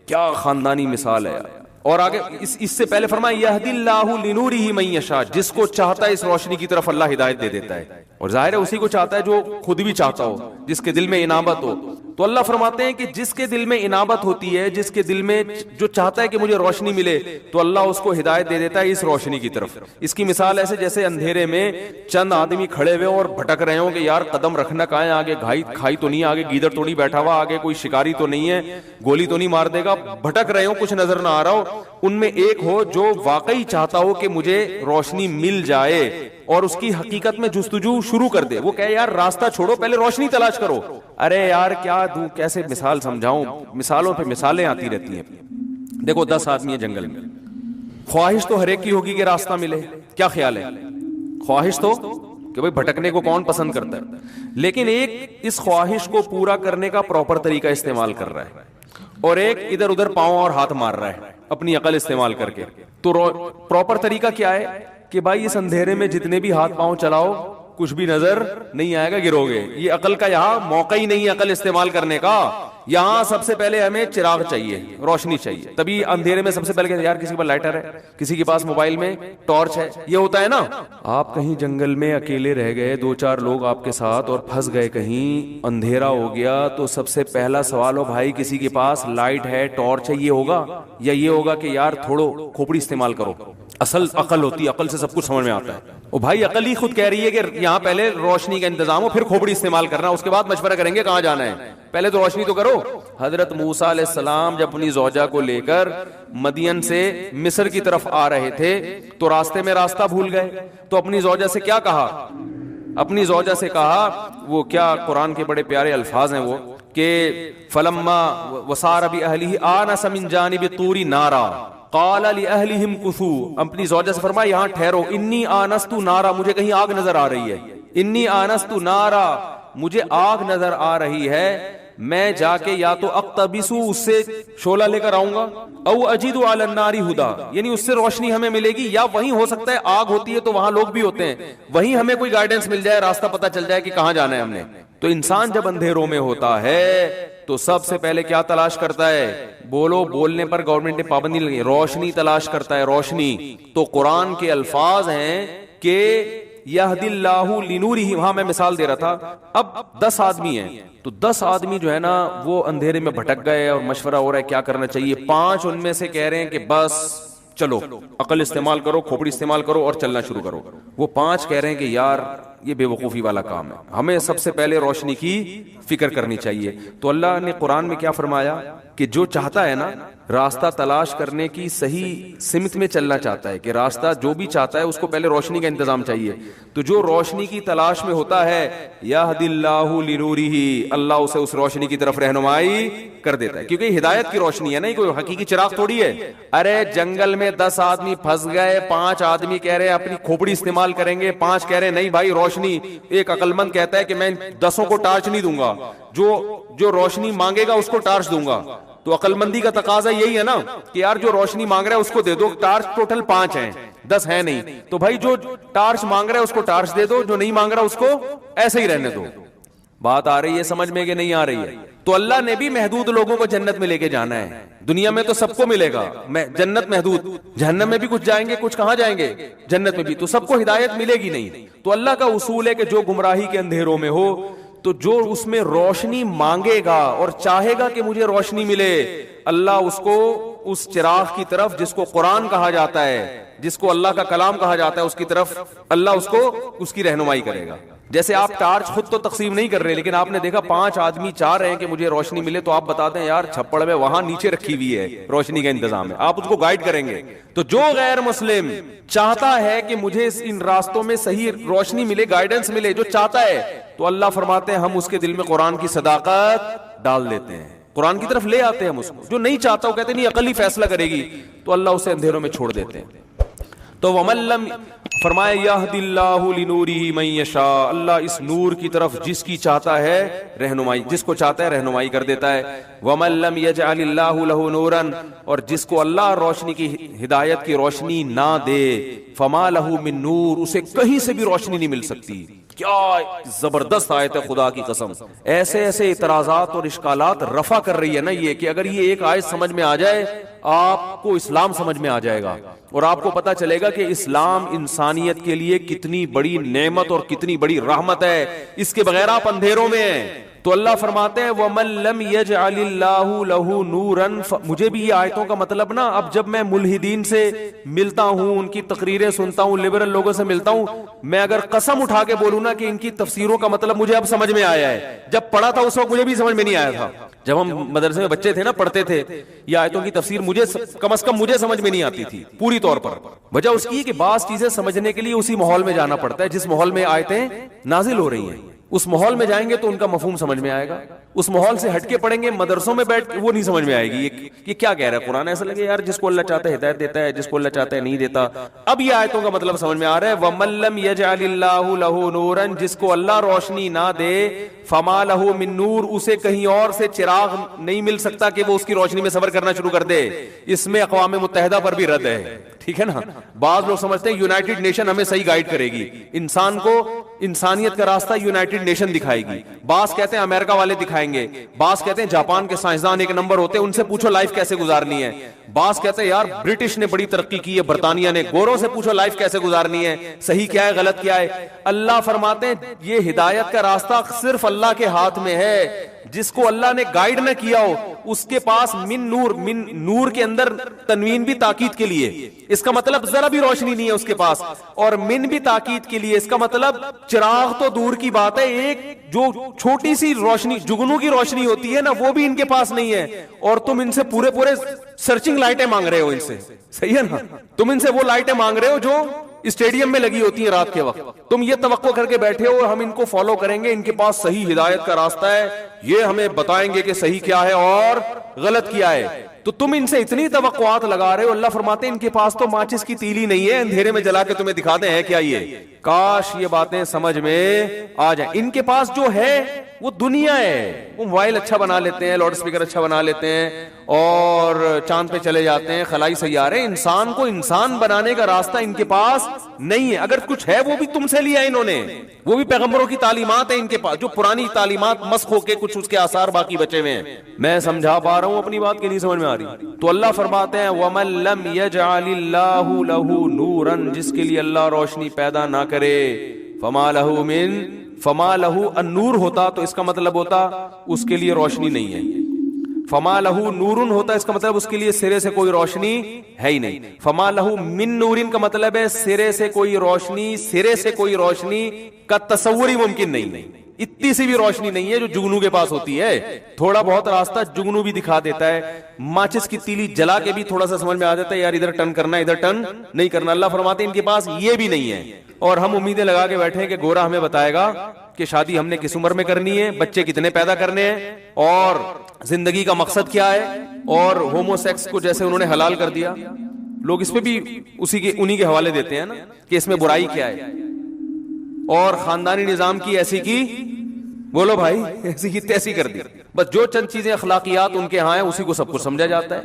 کیا خاندانی مثال ہے. اور آگے اس سے پہلے فرمایا یہدی اللہ لنورہ من یشاء، جس کو چاہتا ہے اس روشنی کی طرف اللہ ہدایت دے دیتا ہے، اور ظاہر ہے اسی کو چاہتا ہے جو خود بھی چاہتا ہو، جس کے دل میں انابت ہو. تو اللہ فرماتے ہیں کہ جس کے دل میں انابت ہوتی ہے، جس کے دل میں جو چاہتا ہے کہ مجھے روشنی ملے، تو اللہ اس کو ہدایت دے دیتا ہے اس روشنی کی طرف. اس کی مثال ایسے جیسے اندھیرے میں چند آدمی کھڑے ہوئے اور بھٹک رہے ہوں کہ یار قدم رکھنا کہاں ہے، آگے کھائی تو نہیں، آگے گیدڑ تو نہیں بیٹھا ہوا، آگے کوئی شکاری تو نہیں ہے، گولی تو نہیں مار دے گا، بھٹک رہے ہوں، کچھ نظر نہ آ رہا ہو. ان میں ایک ہو جو واقعی چاہتا ہو کہ مجھے روشنی مل جائے اور اس کی حقیقت میں جستجو شروع کر دے. وہ کہے یار راستہ چھوڑو، پہلے روشنی تلاش کرو. ارے یار کیا دوں، کیسے مثال سمجھاؤں، مثالوں پہ مثالیں آتی رہتی ہیں. دیکھو 10 آدمی ہیں جنگل میں، خواہش تو ہر ایک کی ہوگی کہ راستہ ملے. کیا خیال ہے؟ خواہش تو کہ بھائی بھٹکنے کو کون پسند کرتا ہے، لیکن ایک اس خواہش کو پورا کرنے کا پراپر طریقہ استعمال کر رہا ہے، اور ایک ادھر ادھر پاؤں اور ہاتھ مار رہا ہے اپنی عقل استعمال کر کے. تو پراپر طریقہ کیا ہے کہ بھائی اس اندھیرے میں جتنے بھی ہاتھ پاؤں چلاؤ کچھ بھی نظر نہیں آئے گا، گرو گے. یہ عقل کا یہاں موقع ہی نہیں ہے عقل استعمال کرنے کا. یہاں سب سے پہلے ہمیں چراغ چاہیے، روشنی چاہیے. تبھی اندھیرے میں سب سے پہلے یار کسی کے پاس لائٹر ہے، کسی کے پاس موبائل میں ٹارچ ہے، یہ ہوتا ہے نا. آپ کہیں جنگل میں اکیلے رہ گئے، 2-4 لوگ آپ کے ساتھ، اور پھنس گئے کہیں، اندھیرا ہو گیا، تو سب سے پہلا سوال ہو بھائی کسی کے پاس لائٹ ہے، ٹارچ ہے، یہ ہوگا یا یہ ہوگا کہ یار تھوڑو کھوپڑی استعمال کرو. اصل عقل ہوتی ہے، عقل سے سب کچھ سمجھ میں آتا ہے. او بھائی عقل ہی خود کہہ رہی ہے کہ یہاں پہلے روشنی کا انتظام ہو، پھر کھوپڑی استعمال کرنا، اس کے بعد مشورہ کریں گے کہاں جانا ہے، پہلے تو روشنی تو کرو. حضرت موسیٰ علیہ السلام جب اپنی زوجہ کو لے کر مدین سے مصر کی طرف آ رہے تھے تو راستے میں راستہ بھول گئے. تو اپنی زوجہ سے کیا کہا؟ اپنی زوجہ سے کہا، وہ کیا قرآن کے بڑے پیارے الفاظ ہیں وہ، کہ فلما وسار بأہلہ آنس من جانب الطور نارا قال لأہلہم کثوا. اپنی زوجہ سے فرمایا یہاں ٹھہرو، انی آنست نارا، مجھے کہیں آگ نظر آ رہی ہے، انی آنست نارا، مجھے آگ نظر آ رہی ہے، میں جا کے یا تو اقتبسو، اس سے شعلہ لے کر آؤں گا، او اجد علی النار ہدا، یعنی اس سے روشنی ہمیں ملے گی، یا وہیں ہو سکتا ہے آگ ہوتی ہے تو وہاں لوگ بھی ہوتے ہیں، وہیں ہمیں کوئی گائیڈنس مل جائے، راستہ پتہ چل جائے کہ کہاں جانا ہے ہم نے. تو انسان جب اندھیروں میں ہوتا ہے تو سب سے پہلے کیا تلاش کرتا ہے؟ بولنے پر گورنمنٹ نے پابندی لگی، روشنی تلاش کرتا ہے، روشنی. تو قرآن کے الفاظ ہیں کہ یہدی اللہ لنورہ، وہاں میں مثال دے رہا تھا، اب 10 آدمی ہیں تو 10 آدمی جو ہے نا وہ اندھیرے میں بھٹک گئے اور مشورہ ہو رہا ہے کیا کرنا چاہیے. 5 ان میں سے کہہ رہے ہیں کہ بس چلو عقل استعمال کرو، کھوپڑی استعمال کرو اور چلنا شروع کرو. وہ 5 کہہ رہے ہیں کہ یار یہ بے وقوفی والا کام ہے، ہمیں سب سے پہلے روشنی کی فکر کرنی چاہیے. تو اللہ نے قرآن میں کیا فرمایا کہ جو چاہتا ہے نا راستہ تلاش کرنے کی صحیح سمت میں چلنا چاہتا ہے، کہ راستہ جو بھی چاہتا ہے اس کو پہلے روشنی کا انتظام چاہیے. تو جو روشنی کی تلاش میں ہوتا ہے یہدی اللہ لنورہ، اللہ اسے اس روشنی کی طرف رہنمائی کر دیتا ہے، کیونکہ یہ ہدایت کی روشنی ہے نا، کوئی حقیقی چراغ تھوڑی ہے. ارے جنگل میں 10 آدمی پھنس گئے، 5 آدمی کہہ رہے ہیں اپنی کھوپڑی استعمال کریں گے، 5 کہہ رہے ہیں نہیں بھائی روشنی. ایک عقل مند کہتا ہے کہ میں 10 کو ٹارچ نہیں دوں گا، جو روشنی مانگے گا اس کو ٹارچ دوں گا. تو عقل مندی کا تقاضا یہی ہے نا کہ یار جو روشنی مانگ رہا ہے اس کو دے دو. ٹارچ ٹوٹل 5 ہیں، 10 ہے نہیں، تو بھائی جو ٹارچ مانگ رہا ہے اس کو ٹارچ دے دو، جو نہیں مانگ رہا اس کو ایسے ہی رہنے دو. بات آ رہی ہے سمجھ میں کہ نہیں آ رہی ہے؟ تو اللہ نے بھی محدود لوگوں کو جنت میں لے کے جانا ہے. دنیا میں تو سب کو ملے گا جنت محدود، جہنم میں بھی کچھ جائیں گے، کچھ کہاں جائیں گے جنت میں بھی، تو سب کو ہدایت ملے گی نہیں. تو اللہ کا اصول ہے کہ جو گمراہی کے اندھیروں میں ہو تو جو اس میں روشنی مانگے گا اور چاہے گا کہ مجھے روشنی ملے، اللہ اس کو اس چراغ کی طرف جس کو قرآن کہا جاتا ہے، جس کو اللہ کا کلام کہا جاتا ہے، اس کی طرف اللہ اس کو اس کی رہنمائی کرے گا. جیسے آپ ٹارچ خود تو تقسیم نہیں کر رہے، لیکن آپ نے دیکھا 5 آدمی چاہ رہے ہیں کہ مجھے روشنی ملے، تو آپ بتا دیں یار چھپڑ میں وہاں نیچے رکھی ہوئی ہے روشنی کا انتظام ہے، آپ اس کو گائیڈ کریں گے. تو جو غیر مسلم چاہتا ہے کہ مجھے ان راستوں میں صحیح روشنی ملے، گائیڈنس ملے، جو چاہتا ہے، تو اللہ فرماتے ہیں ہم اس کے دل میں قرآن کی صداقت ڈال دیتے ہیں، قرآن کی طرف لے آتے ہیں ہم اس کو. جو نہیں چاہتا وہ کہتے ہیں نہیں عقل ہی فیصلہ کرے گی، تو اللہ اسے اندھیروں میں چھوڑ دیتے ہیں. تو وَمَن لَّمْ فرمایا یہدی اللہ لنورہ من یشاء، اللہ اس نور کی طرف جس کی چاہتا ہے رہنمائی، جس کو چاہتا ہے رہنمائی کر دیتا ہے. وَمَن لَّمْ يَجْعَلِ اللَّهُ لَهُ نُورًا، اور جس کو اللہ روشنی کی ہدایت کی روشنی نہ دے، فَمَا لَهُ مِن نور، اسے کہیں سے بھی روشنی نہیں مل سکتی. کیا زبردست آیت ہے خدا کی قسم. ایسے ایسے اعتراضات اور اشکالات رفع کر رہی ہے نا یہ، کہ اگر یہ ایک آیت سمجھ میں آ جائے آپ کو اسلام سمجھ میں آ جائے گا، اور آپ کو پتا چلے گا کہ اسلام انسانیت کے لیے کتنی بڑی نعمت اور کتنی بڑی رحمت ہے. اس کے بغیر آپ اندھیروں میں ہیں. تو اللہ فرماتے ہیں وَمَن لَّمْ يَجْعَلِ اللَّهُ لَهُ نُورًا. مجھے بھی یہ آیتوں کا مطلب نا، اب جب میں ملحدین سے ملتا ہوں، ان کی تقریریں سنتا ہوں، لبرل لوگوں سے ملتا ہوں، میں اگر قسم اٹھا کے بولوں نا کہ ان کی تفسیروں کا مطلب مجھے اب سمجھ میں آیا ہے، جب پڑھا تھا اس وقت مجھے بھی سمجھ میں نہیں آیا تھا. جب ہم مدرسے میں بچے تھے نا پڑھتے تھے، یہ آیتوں کی تفسیر مجھے کم از کم مجھے سمجھ میں نہیں آتی تھی پوری طور پر. وجہ اس کی کہ بعض چیزیں سمجھنے کے لیے اسی ماحول میں جانا پڑتا ہے جس ماحول میں آیتیں نازل ہو رہی ہیں. اس ماحول میں جائیں گے تو ان کا مفہوم سمجھ میں آئے گا. اس ماحول سے ہٹ کے پڑھیں گے مدرسوں میں بیٹھ کے وہ نہیں سمجھ میں آئے گی یہ کیا کہہ رہا ہے قرآن. ایسا لگے یار جس کو اللہ چاہتا ہے ہدایت دیتا ہے، جس کو اللہ چاہتا ہے نہیں دیتا. اب یہ آیتوں کا مطلب سمجھ میں آ رہا ہے وَمَن لَّمْ يَجْعَلِ اللَّهُ لَهُ نُورًا، جس کو اللہ روشنی نہ دے، فَمَا لَهُ مِن نور، اسے کہیں اور سے چراغ نہیں مل سکتا کہ وہ اس کی روشنی میں سفر کرنا شروع کر دے. اس میں اقوام متحدہ پر بھی رد ہے، ٹھیک ہے نا. بعض لوگ سمجھتے ہیں یونائٹڈ نیشن ہمیں صحیح گائیڈ کرے گی، انسان کو انسانیت کا راستہ یونائٹڈ نیشن دکھائے گی. بعض کہتے ہیں امریکہ والے دکھائیں گے، بعض کہتے ہیں جاپان کے سائنسدان ایک نمبر ہوتے ہیں، ان سے پوچھو لائف کیسے گزارنی ہے. بعض کہتے ہیں یار برٹش نے بڑی ترقی کی ہے، برطانیہ نے، گوروں سے پوچھو لائف کیسے گزارنی ہے، صحیح کیا ہے غلط کیا ہے. اللہ فرماتے ہیں یہ ہدایت کا راستہ صرف اللہ کے ہاتھ میں ہے. جس کو اللہ نے گائیڈ نہ کیا ہو اس کے پاس من نور کے اندر تنوین بھی تاکید کے لیے، اس کا مطلب ذرا بھی روشنی نہیں ہے اس کے پاس، اور من بھی تاکید کے لیے، اس کا مطلب چراغ تو دور کی بات ہے، ایک جو چھوٹی سی روشنی جگنو کی روشنی ہوتی ہے نا وہ بھی ان کے پاس نہیں ہے. اور تم ان سے پورے سرچنگ لائٹیں مانگ رہے ہو ان سے، صحیح ہے نا. تم ان سے وہ لائٹیں مانگ رہے ہو جو اسٹیڈیم میں لگی ہوتی ہیں رات کے وقت. تم یہ توقع کر کے بیٹھے ہو ہم ان کو فالو کریں گے، ان کے پاس صحیح ہدایت کا راستہ ہے، یہ ہمیں بتائیں گے کہ صحیح کیا ہے اور غلط کیا ہے. تو تم ان سے اتنی توقعات لگا رہے ہو. اللہ فرماتے ہیں ان کے پاس تو ماچس کی تیلی نہیں ہے، اندھیرے میں جلا کے تمہیں دکھا دیں ہے کیا یہ. کاش یہ باتیں سمجھ میں آ جائیں. ان کے پاس جو ہے وہ دنیا ہے، وہ موبائل اچھا بنا لیتے ہیں، لاؤڈ اسپیکر اچھا بنا لیتے ہیں اور چاند پہ چلے جاتے ہیں، خلائی سیارے. انسان کو انسان بنانے کا راستہ ان کے پاس نہیں ہے. اگر کچھ ہے وہ بھی تم سے لیا انہوں نے، وہ بھی پیغمبروں کی تعلیمات ہیں ان کے پاس، جو پرانی تعلیمات مسخ ہو کے کچھ اس کے آثار باقی بچے ہوئے ہیں. میں سمجھا پا رہا ہوں اپنی بات کی نہیں سمجھ میں آ رہی؟ تو اللہ فرماتے ہیں وَمَن لَّمْ يَجْعَلِ اللَّهُ لَهُ نُورًا، جس کے لیے اللہ روشنی پیدا نہ کرے، فما لہو النور ہوتا تو اس کا مطلب ہوتا اس کے لیے روشنی نہیں ہے. فما لہو نورن ہوتا اس کا مطلب اس کے لیے سرے سے کوئی روشنی ہے ہی نہیں. فما لہو من نورن کا مطلب ہے سرے سے کوئی روشنی کا تصور ہی ممکن نہیں. اتنی سی بھی روشنی نہیں ہے جو جگنو کے پاس ہوتی ہے. تھوڑا بہت راستہ جگنو بھی دکھا دیتا ہے, ماچس کی تیلی جلا کے بھی تھوڑا سا سمجھ میں آ جاتا ہے یار ادھر ٹرن کرنا, ادھر ٹرن نہیں کرنا. اللہ فرماتے ہیں ان کے پاس یہ بھی نہیں ہے, اور ہم امیدیں لگا کے بیٹھے ہیں کہ گورا ہمیں بتائے گا کہ شادی ہم نے کس عمر میں کرنی ہے, بچے کتنے پیدا کرنے ہیں, اور زندگی کا مقصد کیا ہے, اور ہومو سیکس کو جیسے انہوں نے حلال کر دیا. لوگ اس پہ بھی انہی کے حوالے دیتے ہیں نا کہ اس میں برائی کیا ہے, اور خاندانی نظام کی ایسی کی, بولو بھائی, ایسی کی تیسی کر دی. بس جو چند چیزیں اخلاقیات ان کے ہاں ہیں اسی کو سب کچھ سمجھا جاتا ہے.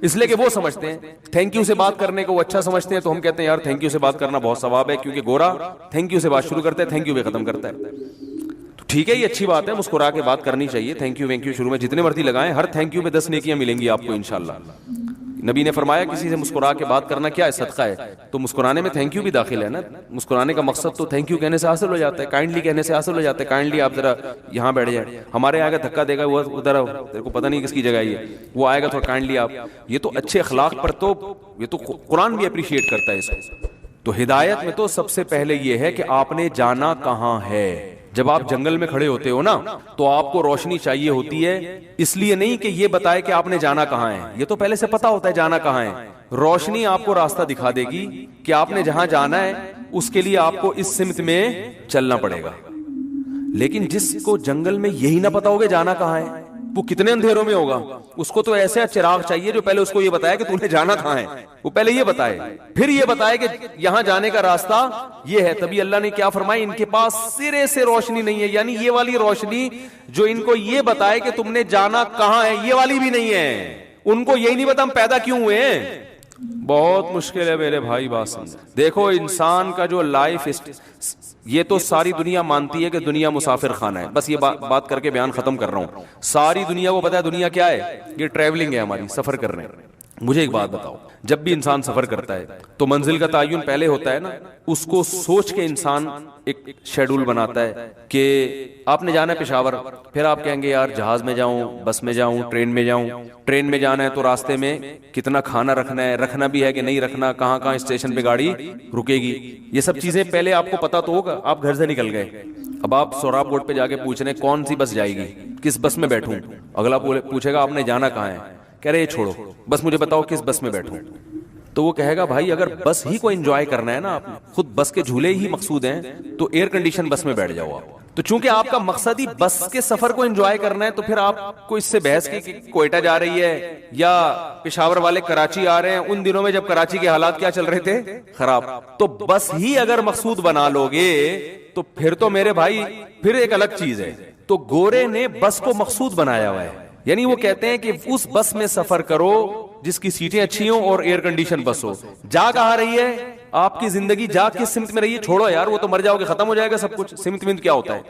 اس لیے کہ وہ سمجھتے ہیں تھینک یو سے بات کرنے کو وہ اچھا سمجھتے ہیں, تو ہم کہتے ہیں یار تھینک یو سے بات کرنا بہت ثواب ہے, کیونکہ گورا تھینک یو سے بات شروع کرتا ہے, تھینک یو پہ ختم کرتا ہے. تو ٹھیک ہے, یہ اچھی بات ہے, مسکرا کے بات کرنی چاہیے. تھینک یو وینک یو شروع میں جتنے مرضی لگائیں, ہر تھینک یو پہ 10 نیکیاں ملیں گی آپ کو انشاءاللہ. نبی نے فرمایا کسی سے مسکرا کے بات کرنا کیا ہے, صدقہ ہے. تو مسکرانے میں تھینک یو بھی داخل ہے نا. مسکرانے کا مقصد تو تھینک یو کہنے سے حاصل ہو جاتا ہے, کائنڈلی کہنے سے حاصل ہو جاتا ہے. کائنڈلی آپ ذرا یہاں بیٹھ جائیں, ہمارے آگے دھکا دے گا وہ ادھر, تیرے کو پتہ نہیں کس کی جگہ ہے, وہ آئے گا تھوڑا کائنڈلی آپ. یہ تو اچھے اخلاق پر تو یہ تو قرآن بھی اپریشیٹ کرتا ہے اس کو. تو ہدایت میں تو سب سے پہلے یہ ہے کہ آپ نے جانا کہاں ہے. جب آپ جنگل میں کھڑے ہوتے ہو نا تو آپ کو روشنی چاہیے ہوتی ہے, اس لیے نہیں کہ یہ بتائے کہ آپ نے جانا کہاں ہے, یہ تو پہلے سے پتا ہوتا ہے جانا کہاں ہے. روشنی آپ کو راستہ دکھا دے گی کہ آپ نے جہاں جانا ہے اس کے لیے آپ کو اس سمت میں چلنا پڑے گا. لیکن جس کو جنگل میں یہی نہ پتا ہوگا جانا کہاں ہے, وہ کتنے اندھیروں میں ہوگا. اس کو تو ایسے چراغ چاہیے جو پہلے اس کو یہ بتائے کہ تم نے جانا کہاں ہے. وہ پہلے یہ بتائے, پھر یہ بتائے کہ یہاں جانے کا راستہ یہ ہے. تبھی اللہ نے کیا فرمایا, ان کے پاس سرے سے روشنی نہیں ہے. یعنی یہ والی روشنی جو ان کو یہ بتائے کہ تم نے جانا کہاں ہے, یہ والی بھی نہیں ہے. ان کو یہی نہیں پتا ہم پیدا کیوں ہوئے ہیں. بہت مشکل ہے میرے بھائی بات سمجھ. دیکھو انسان کا جو لائف, یہ تو ساری دنیا مانتی ہے کہ دنیا مسافر خانہ ہے. بس یہ بات کر کے بیان ختم کر رہا ہوں. ساری دنیا کو پتا ہے دنیا کیا ہے, یہ ٹریولنگ ہے ہماری, سفر کر رہے ہیں. مجھے ایک بات بتاؤ, جب بھی انسان سفر کرتا ہے تو منزل کا تعین پہلے ہوتا ہے نا, اس کو سوچ کے انسان ایک شیڈول بناتا ہے کہ آپ نے جانا ہے پشاور, پھر آپ کہیں گے یار جہاز میں جاؤں, بس میں جاؤں, ٹرین میں جاؤں. ٹرین میں جانا ہے تو راستے میں کتنا کھانا رکھنا ہے, رکھنا بھی ہے کہ نہیں رکھنا, کہاں کہاں اسٹیشن پہ گاڑی رکے گی, یہ سب چیزیں پہلے آپ کو پتا تو ہوگا. آپ گھر سے نکل گئے, اب آپ سوراب بورڈ پہ جا کے پوچھ رہے ہیں کون سی بس جائے گی, کس بس میں بیٹھوں. اگلا پوچھے گا آپ نے جانا کہاں ہے, کہہ رہے چھوڑو, بس مجھے بتاؤ کس بس میں بیٹھوں. تو وہ کہے گا بھائی اگر بس ہی کو انجوائے کرنا ہے نا, آپ خود بس کے جھولے ہی مقصود ہیں, تو ایئر کنڈیشن بس میں بیٹھ جاؤ آپ. تو چونکہ آپ کا مقصد ہی بس کے سفر کو انجوائے کرنا ہے, تو پھر آپ کو اس سے بحث کی کہ کوئٹہ جا رہی ہے یا پشاور والے کراچی آ رہے ہیں. ان دنوں میں جب کراچی کے حالات کیا چل رہے تھے, خراب. تو بس ہی اگر مقصود بنا لو گے تو پھر تو میرے بھائی پھر ایک الگ چیز ہے. تو گورے نے بس کو مقصود بنایا ہوا ہے. یعنی وہ کہتے ہیں کہ اس بس میں سفر کرو جس کی سیٹیں اچھی ہوں اور ایئر کنڈیشن بس ہو. جا کہاں رہی ہے آپ کی زندگی, جا کس سمت میں رہی ہے, چھوڑو یار وہ تو مر جاؤ گے, ختم ہو جائے گا سب کچھ. سمت منت کیا ہوتا ہے.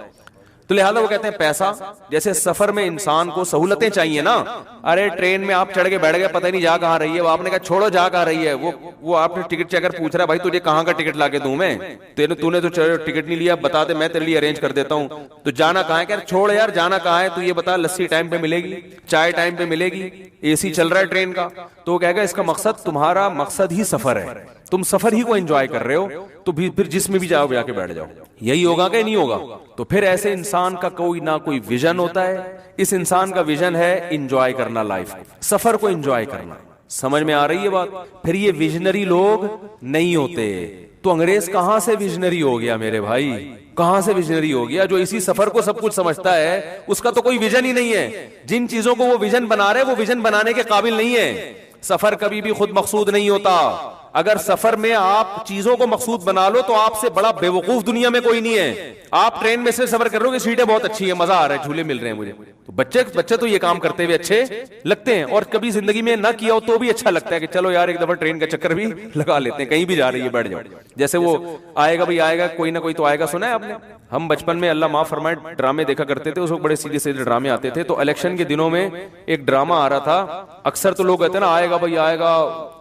تو لہٰذا وہ کہتے ہیں پیسہ, جیسے سفر میں انسان کو سہولتیں چاہیے نا. ارے ٹرین میں آپ چڑھ کے بیٹھ گئے, پتہ نہیں جا کہاں رہی ہے, وہ آپ نے کہا چھوڑو جا کہاں رہی ہے. وہ آپ نے ٹکٹ چیکر پوچھ رہا ہے بھائی تجھے کہاں کا ٹکٹ لا کے دوں میں, تو نے تو ٹکٹ نہیں لیا, بتا دے میں تیرے لیے ارینج کر دیتا ہوں. تو جانا کہاں ہے, کہ چھوڑ یار جانا کہاں ہے, تو یہ بتا لسی ٹائم پہ ملے گی, چائے ٹائم پہ ملے گی, اے سی چل رہا ہے ٹرین کا. تو وہ کہے گا اس کا مقصد, تمہارا مقصد ہی سفر ہے, تم سفر ہی کو انجوائے کر رہے ہو, تو پھر جس میں بھی جاؤ جا کے بیٹھ جاؤ. یہی ہوگا کہ نہیں ہوگا. تو پھر ایسے انسان کا کوئی نہ کوئی ویژن ہوتا ہے. اس انسان کا ویژن ہے انجوائے کرنا لائف, سفر کو انجوائے کرنا. سمجھ میں آ رہی ہے بات. پھر یہ ویژنری لوگ نہیں ہوتے. تو انگریز کہاں سے ویژنری ہو گیا میرے بھائی, کہاں سے ویژنری ہو گیا, جو اسی سفر کو سب کچھ سمجھتا ہے, اس کا تو کوئی ویژن ہی نہیں ہے. جن چیزوں کو وہ ویژن بنا رہے وہ ویژن بنانے کے قابل نہیں ہے. سفر کبھی بھی خود مقصود نہیں ہوتا. اگر سفر میں آپ چیزوں کو مقصود بنا لو تو آپ سے بڑا بے وقوف دنیا میں کوئی نہیں ہے. آپ ٹرین میں سے سفر کر رہے ہو کہ سیٹیں بہت اچھی ہیں, مزہ آ رہا ہے, جھولے مل رہے ہیں مجھے, تو بچے تو یہ کام کرتے ہوئے اچھے لگتے ہیں, اور کبھی زندگی میں نہ کیا ہو تو بھی اچھا لگتا ہے کہ چلو یار ایک دفعہ ٹرین کا چکر بھی لگا لیتے ہیں, کہیں بھی جا رہی ہے بیٹھ جاؤ. جیسے وہ آئے گا بھائی آئے گا, کوئی نہ کوئی تو آئے گا. سنا ہے آپ نے, ہم بچپن میں اللہ معاف فرمائے ڈرامے دیکھا کرتے تھے, اس وقت بڑے سیدھے سیدھے ڈرامے آتے تھے. تو الیکشن کے دنوں میں ایک ڈرامہ آ رہا تھا, اکثر تو لوگ کہتے ہیں نا آئے گا بھائی آئے گا,